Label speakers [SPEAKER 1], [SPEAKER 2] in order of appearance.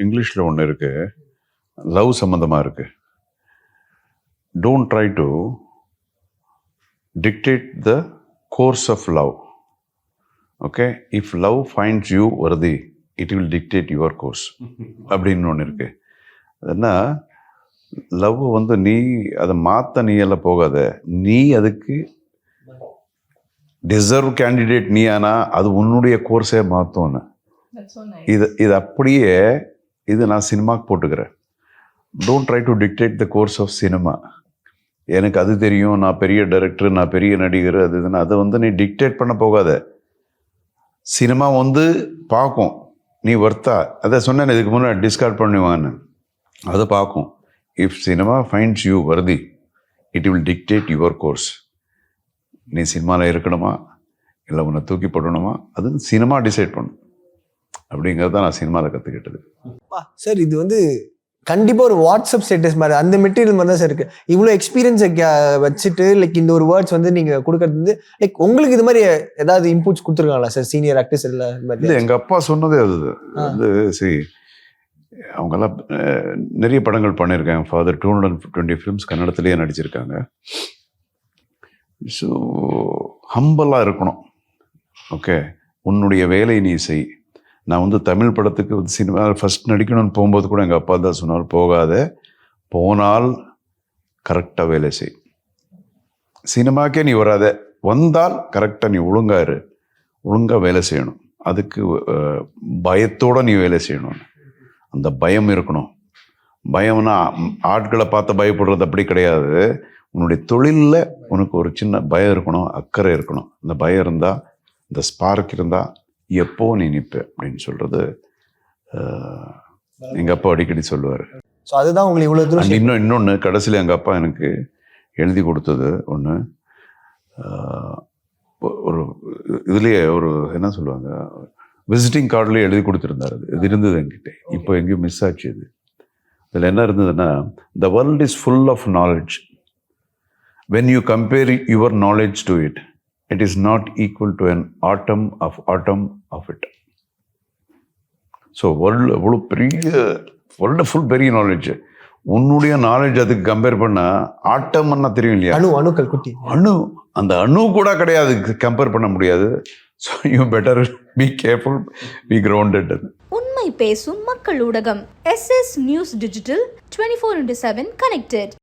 [SPEAKER 1] இங்கிலீஷில் ஒன்று இருக்குது, லவ் சம்மந்தமாக இருக்குது. Don't try to dictate the course of love. Okay, if love finds you worthy, it will dictate your course. அப்படின்னு ஒன்று இருக்கு. அதுனா லவ் வந்து நீ அதை மாற்ற நீ எல்லாம் போகாத, நீ அதுக்கு டிசர்வ் கேண்டிடேட் நீ, ஆனால் அது உன்னுடைய கோர்ஸே மாற்றோன்னு. இது அப்படியே இது நான் சினிமாவுக்கு போட்டுக்கிறேன். Don't try to dictate the course of cinema. எனக்கு அது தெரியும், நான் பெரிய டைரக்டர், நான் பெரிய நடிகர், அது இதுன்னு அதை வந்து நீ டிக்டேட் பண்ண போகாத. சினிமா வந்து பார்க்கும் நீ வர்த்தா, அதை சொன்னேன் இதுக்கு முன்னாடி டிஸ்கார்ட் பண்ணுவான்னு, அதை பார்க்கும். If cinema finds you worthy, it will dictate your course. நீ சினிமாவில் இருக்கணுமா இல்லை உன்னை தூக்கி போடணுமா, அது சினிமா டிசைட் பண்ணும். அப்படிங்கிறது தான் நான் சினிமாவில் கற்றுக்கிட்டது.
[SPEAKER 2] சார் இது வந்து கண்டிப்பாக ஒரு வாட்ஸ்அப் ஸ்டேட்டஸ் மாதிரி அந்த மெட்டீரியல் மாதிரி தான் சார் இருக்குது. இவ்வளோ எக்ஸ்பீரியன்ஸை வச்சுட்டு லைக் இந்த ஒரு வேர்ட்ஸ் வந்து நீங்கள் கொடுக்கறது வந்து லைக் உங்களுக்கு இது மாதிரி ஏதாவது இன்புட்ஸ் கொடுத்துருக்காங்களா சார் சீனியர் ஆக்டர்ஸ்? இல்லை,
[SPEAKER 1] எங்கள் அப்பா சொன்னதே அது வந்து சரி, அவங்கெல்லாம் நிறைய படங்கள் பண்ணியிருக்காங்க. ஃபாதர் 220 ஃபிலிம்ஸ் கன்னடத்துலேயே நடிச்சிருக்காங்க. ஸோ ஹம்பலாக இருக்கணும். ஓகே, உன்னுடைய வேலையை நீ செய். நான் வந்து தமிழ் படத்துக்கு வந்து சினிமா ஃபஸ்ட் நடிக்கணும்னு போகும்போது கூட எங்கள் அப்பா தான் சொன்னார், போகாத, போனால் கரெக்டாக வேலை செய். சினிமாக்கே நீ வராத, வந்தால் கரெக்டாக நீ ஒழுங்காக வேலை செய்யணும். அதுக்கு பயத்தோடு நீ வேலை செய்யணும். அந்த பயம் இருக்கணும். பயம்னா ஆட்களை பார்த்து பயப்படுறது அப்படி கிடையாது. உன்னுடைய தொழிலில் உனக்கு ஒரு சின்ன பயம் இருக்கணும், அக்கறை இருக்கணும். அந்த பயம் இருந்தால், இந்த ஸ்பார்க் இருந்தால் எப்போ நீ நிற்ப அப்படின்னு சொல்கிறது எங்கள் அப்பா அடிக்கடி சொல்லுவார்.
[SPEAKER 2] ஸோ அதுதான் உங்களுக்கு இவ்வளோ தூரம்.
[SPEAKER 1] இன்னொன்று கடைசியில் எங்கள் அப்பா எனக்கு எழுதி கொடுத்தது ஒன்று, ஒரு இதுலேயே ஒரு என்ன சொல்லுவாங்க, விசிட்டிங் கார்டுலேயே எழுதி கொடுத்துருந்தார். இது இருந்தது என்கிட்ட, இப்போ எங்கேயும் மிஸ் ஆச்சு. இது இதில் என்ன இருந்ததுன்னா, the world is full of knowledge. When you compare your knowledge to it, it is not equal to an atom of it. So world எவ்வளோ பெரிய வேர்ல்டு ஃபுல் பெரிய நாலேஜ். உன்னுடைய நாலேஜ் அதுக்கு கம்பேர் பண்ணால் ஆட்டம்னா தெரியும் இல்லையா,
[SPEAKER 2] அணுக்கள் குட்டி
[SPEAKER 1] அந்த அணு கூட கிடையாது, கம்பேர் பண்ண முடியாது. So you better be careful, be grounded.
[SPEAKER 3] உண்மை பேசும் மக்கள் ஊடகம் SS நியூஸ் டிஜிட்டல் 24/7 கனெக்டட்.